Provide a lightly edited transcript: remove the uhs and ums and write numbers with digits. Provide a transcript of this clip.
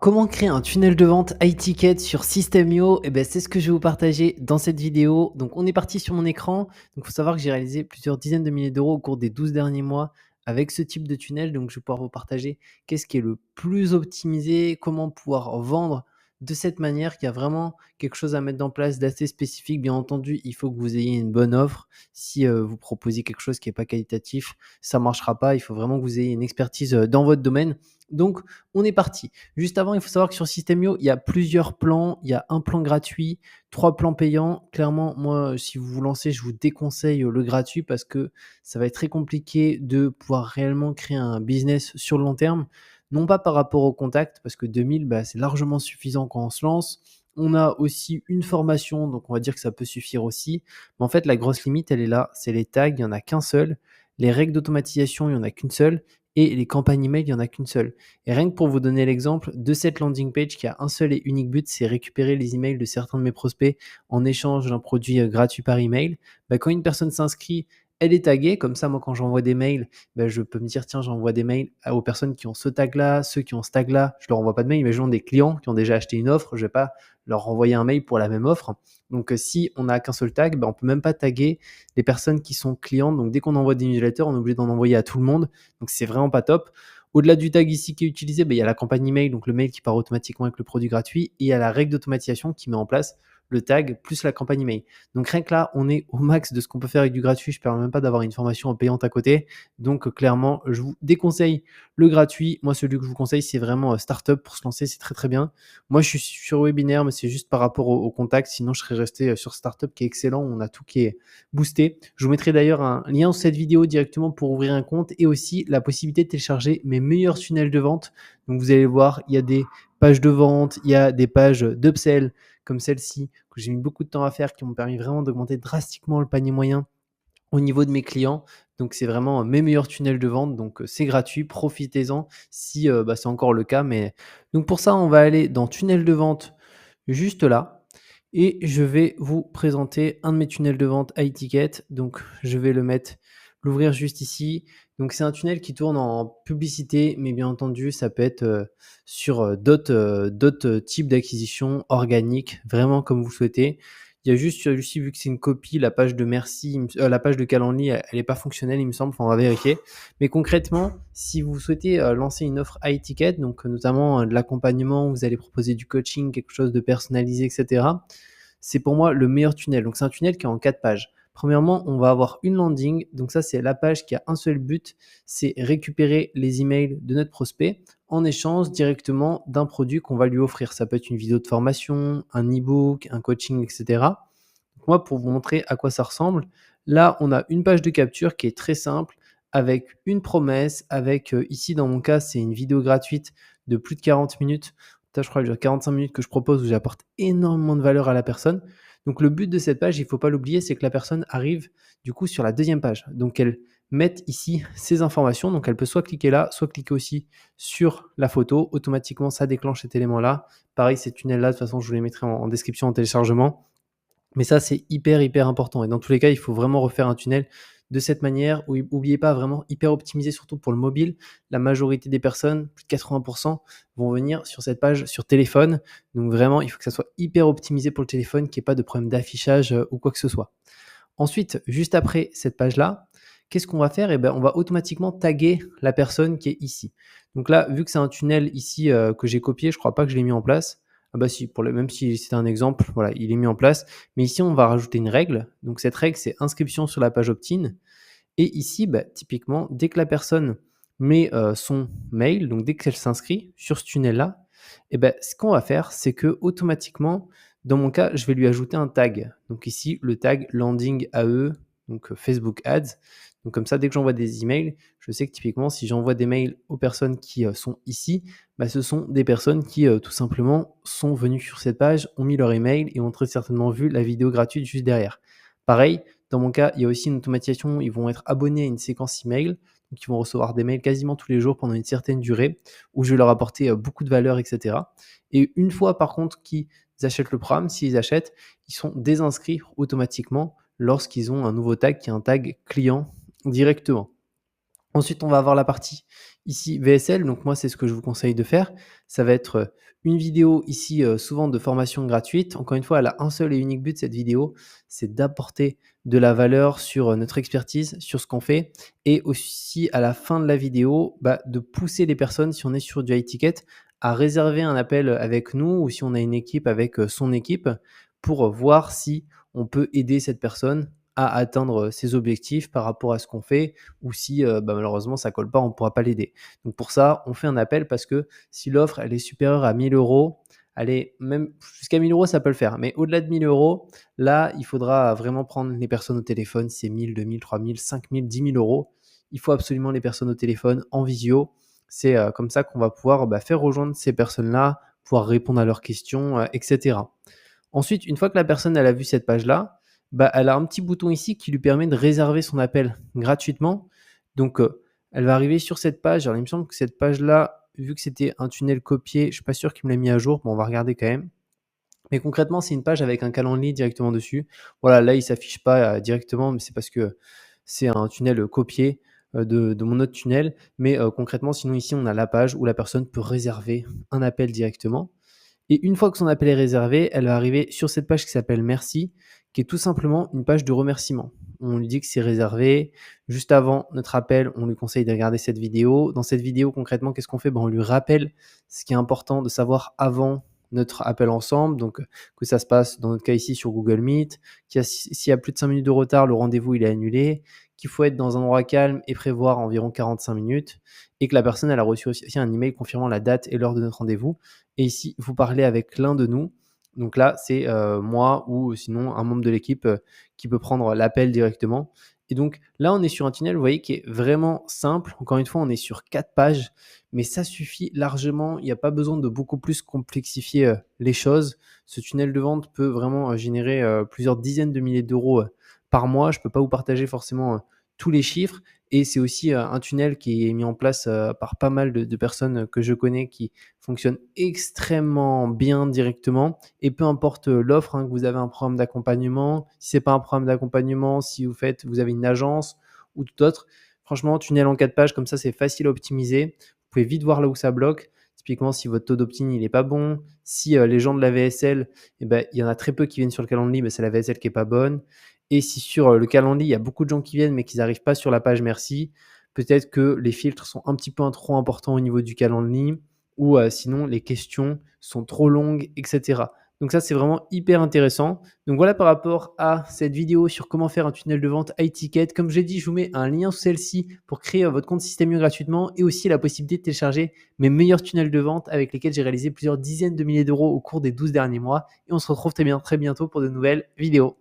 Comment créer un tunnel de vente high ticket sur System.io? Eh ben, c'est ce que je vais vous partager dans cette vidéo. Donc, on est parti sur mon écran. Donc, il faut savoir que j'ai réalisé plusieurs dizaines de milliers d'euros au cours des 12 derniers mois avec ce type de tunnel. Donc, je vais pouvoir vous partager qu'est-ce qui est le plus optimisé, comment pouvoir vendre de cette manière, qu'il y a vraiment quelque chose à mettre en place d'assez spécifique. Bien entendu, il faut que vous ayez une bonne offre. Si vous proposez quelque chose qui n'est pas qualitatif, ça ne marchera pas. Il faut vraiment que vous ayez une expertise dans votre domaine. Donc, on est parti. Juste avant, il faut savoir que sur System.io, il y a plusieurs plans. Il y a un plan gratuit, 3 plans payants. Clairement, moi, si vous vous lancez, je vous déconseille le gratuit parce que ça va être très compliqué de pouvoir réellement créer un business sur le long terme. Non pas par rapport au contact, parce que 2000, c'est largement suffisant quand on se lance. On a aussi une formation, donc on va dire que ça peut suffire aussi. Mais en fait, la grosse limite, elle est là. C'est les tags, il n'y en a qu'un seul. Les règles d'automatisation, il n'y en a qu'une seule. Et les campagnes email, il n'y en a qu'une seule. Et rien que pour vous donner l'exemple de cette landing page qui a un seul et unique but, c'est récupérer les emails de certains de mes prospects en échange d'un produit gratuit par email. Quand une personne s'inscrit, elle est taguée. Comme ça, moi, quand j'envoie des mails, je peux me dire, tiens, j'envoie des mails aux personnes qui ont ce tag-là, ceux qui ont ce tag-là. Je leur envoie pas de mail, mais je des clients qui ont déjà acheté une offre. Je vais pas leur renvoyer un mail pour la même offre. Donc, si on n'a qu'un seul tag, on peut même pas taguer les personnes qui sont clientes. Donc, dès qu'on envoie des newsletters, on est obligé d'en envoyer à tout le monde. Donc, c'est vraiment pas top. Au-delà du tag ici qui est utilisé, il y a la campagne email, donc le mail qui part automatiquement avec le produit gratuit, et il y a la règle d'automatisation qui met en place le tag plus la campagne email. Donc rien que là, on est au max de ce qu'on peut faire avec du gratuit. Je ne permets même pas d'avoir une formation payante à côté. Donc clairement, je vous déconseille le gratuit. Moi, celui que je vous conseille, c'est vraiment Startup pour se lancer. C'est très très bien. Moi, je suis sur webinaire, mais c'est juste par rapport au contact. Sinon, je serais resté sur Startup qui est excellent. On a tout qui est boosté. Je vous mettrai d'ailleurs un lien sous cette vidéo directement pour ouvrir un compte et aussi la possibilité de télécharger mes meilleurs tunnels de vente. Donc vous allez voir, il y a des pages de vente, il y a des pages d'upsell comme celle-ci que j'ai mis beaucoup de temps à faire qui m'ont permis vraiment d'augmenter drastiquement le panier moyen au niveau de mes clients. Donc c'est vraiment mes meilleurs tunnels de vente. Donc c'est gratuit, profitez-en si c'est encore le cas. Mais donc pour ça, on va aller dans tunnel de vente juste là. Et je vais vous présenter un de mes tunnels de vente high ticket. Donc, je vais l'ouvrir juste ici. Donc, c'est un tunnel qui tourne en publicité, mais bien entendu, ça peut être sur d'autres types d'acquisition organiques, vraiment comme vous souhaitez. Il y a juste ici, vu que c'est une copie, la page de merci, la page de Calendly, elle n'est pas fonctionnelle, il me semble. Enfin, on va vérifier. Mais concrètement, si vous souhaitez lancer une offre high ticket, donc notamment de l'accompagnement, vous allez proposer du coaching, quelque chose de personnalisé, etc. C'est pour moi le meilleur tunnel. Donc, c'est un tunnel qui est en 4 pages. Premièrement, on va avoir une landing. Donc, ça, c'est la page qui a un seul but, c'est récupérer les emails de notre prospect en échange directement d'un produit qu'on va lui offrir. Ça peut être une vidéo de formation, un e-book, un coaching, etc. Donc, moi, pour vous montrer à quoi ça ressemble, là, on a une page de capture qui est très simple avec une promesse, avec ici, dans mon cas, c'est une vidéo gratuite de plus de 40 minutes. Je crois que j'ai 45 minutes que je propose où j'apporte énormément de valeur à la personne. Donc, le but de cette page, il ne faut pas l'oublier, c'est que la personne arrive du coup sur la deuxième page. Donc, elle met ici ses informations. Donc, elle peut soit cliquer là, soit cliquer aussi sur la photo. Automatiquement, ça déclenche cet élément-là. Pareil, ces tunnels-là, de toute façon, je vous les mettrai en description, en téléchargement. Mais ça, c'est hyper, hyper important. Et dans tous les cas, il faut vraiment refaire un tunnel de cette manière où, n'oubliez pas, vraiment hyper optimisé, surtout pour le mobile. La majorité des personnes, plus de 80%, vont venir sur cette page sur téléphone. Donc vraiment, il faut que ça soit hyper optimisé pour le téléphone, qu'il n'y ait pas de problème d'affichage ou quoi que ce soit. Ensuite, juste après cette page-là, qu'est-ce qu'on va faire? On va automatiquement taguer la personne qui est ici. Donc là, vu que c'est un tunnel ici que j'ai copié, je ne crois pas que je l'ai mis en place. Ah bah si, même si c'était un exemple, voilà, il est mis en place. Mais ici, on va rajouter une règle. Donc cette règle, c'est inscription sur la page opt-in. Et ici, typiquement, dès que la personne met son mail, donc dès qu'elle s'inscrit sur ce tunnel-là, ce qu'on va faire, c'est que automatiquement, dans mon cas, je vais lui ajouter un tag. Donc ici, le tag landing AE, donc Facebook Ads. Donc comme ça, dès que j'envoie des emails, je sais que typiquement, si j'envoie des mails aux personnes qui sont ici, ce sont des personnes qui tout simplement sont venues sur cette page, ont mis leur email et ont très certainement vu la vidéo gratuite juste derrière. Pareil, dans mon cas, il y a aussi une automatisation, ils vont être abonnés à une séquence email, donc ils vont recevoir des mails quasiment tous les jours pendant une certaine durée, où je vais leur apporter beaucoup de valeur, etc. Et une fois par contre qu'ils achètent le programme, s'ils achètent, ils sont désinscrits automatiquement lorsqu'ils ont un nouveau tag qui est un tag client directement. Ensuite, on va avoir la partie Ici VSL, donc moi, c'est ce que je vous conseille de faire. Ça va être, une vidéo ici, souvent de formation gratuite. Encore une fois, elle a un seul et unique but cette vidéo, c'est d'apporter de la valeur sur, notre expertise, sur ce qu'on fait et aussi à la fin de la vidéo, bah, de pousser les personnes, si on est sur du high ticket, à réserver un appel, avec nous ou si on a une équipe avec, son équipe pour, voir si on peut aider cette personne à atteindre, ses objectifs par rapport à ce qu'on fait ou si, bah, malheureusement ça colle pas, on ne pourra pas l'aider. Donc pour ça, on fait un appel parce que si l'offre elle est supérieure à 1 000 €, allez, même jusqu'à 1 000 € ça peut le faire, mais au-delà de 1 000 €, là, il faudra vraiment prendre les personnes au téléphone. Si c'est 1 000, 2 000, 3 000, 5 000, 10 000 €, il faut absolument les personnes au téléphone, en visio. C'est, comme ça qu'on va pouvoir, bah, faire rejoindre ces personnes-là, pouvoir répondre à leurs questions, et cetera. Ensuite, une fois que la personne elle a vu cette page-là, bah, elle a un petit bouton ici qui lui permet de réserver son appel gratuitement. Donc, elle va arriver sur cette page. Alors, il me semble que cette page-là, vu que c'était un tunnel copié, je ne suis pas sûr qu'il me l'a mis à jour. Bon, on va regarder quand même. Mais concrètement, c'est une page avec un calendrier directement dessus. Voilà, là, il ne s'affiche pas directement, mais c'est parce que c'est un tunnel copié de mon autre tunnel. Mais concrètement, sinon, ici, on a la page où la personne peut réserver un appel directement. Et une fois que son appel est réservé, elle va arriver sur cette page qui s'appelle «Merci», qui est tout simplement une page de remerciement. On lui dit que c'est réservé. Juste avant notre appel, on lui conseille de regarder cette vidéo. Dans cette vidéo, concrètement, qu'est-ce qu'on fait? Ben, on lui rappelle ce qui est important de savoir avant notre appel ensemble, donc que ça se passe dans notre cas ici sur Google Meet, s'il y a plus de 5 minutes de retard, le rendez-vous il est annulé, qu'il faut être dans un endroit calme et prévoir environ 45 minutes et que la personne elle a reçu aussi un email confirmant la date et l'heure de notre rendez-vous et ici, vous parlez avec l'un de nous. Donc là, c'est moi ou sinon un membre de l'équipe qui peut prendre l'appel directement. Et donc là, on est sur un tunnel, vous voyez, qui est vraiment simple. Encore une fois, on est sur 4 pages, mais ça suffit largement. Il n'y a pas besoin de beaucoup plus complexifier les choses. Ce tunnel de vente peut vraiment générer plusieurs dizaines de milliers d'euros par mois. Je ne peux pas vous partager forcément tous les chiffres. Et c'est aussi un tunnel qui est mis en place par pas mal de personnes que je connais qui fonctionne extrêmement bien directement et peu importe, l'offre, hein, que vous avez un programme d'accompagnement, si c'est pas un programme d'accompagnement, si vous avez une agence ou tout autre, franchement, tunnel en 4 pages comme ça, c'est facile à optimiser. Vous pouvez vite voir là où ça bloque. Typiquement, si votre taux d'opt-in il est pas bon, si, les gens de la VSL et ben il y en a très peu qui viennent sur le Calendly, bah, c'est la VSL qui est pas bonne et si sur, le Calendly, il y a beaucoup de gens qui viennent mais qu'ils arrivent pas sur la page merci, peut-être que les filtres sont un petit peu trop importants au niveau du Calendly ou sinon les questions sont trop longues, et cetera. Donc ça, c'est vraiment hyper intéressant. Donc voilà par rapport à cette vidéo sur comment faire un tunnel de vente high ticket. Comme j'ai dit, je vous mets un lien sous celle-ci pour créer votre compte Systemio gratuitement et aussi la possibilité de télécharger mes meilleurs tunnels de vente avec lesquels j'ai réalisé plusieurs dizaines de milliers d'euros au cours des 12 derniers mois. Et on se retrouve très bientôt pour de nouvelles vidéos.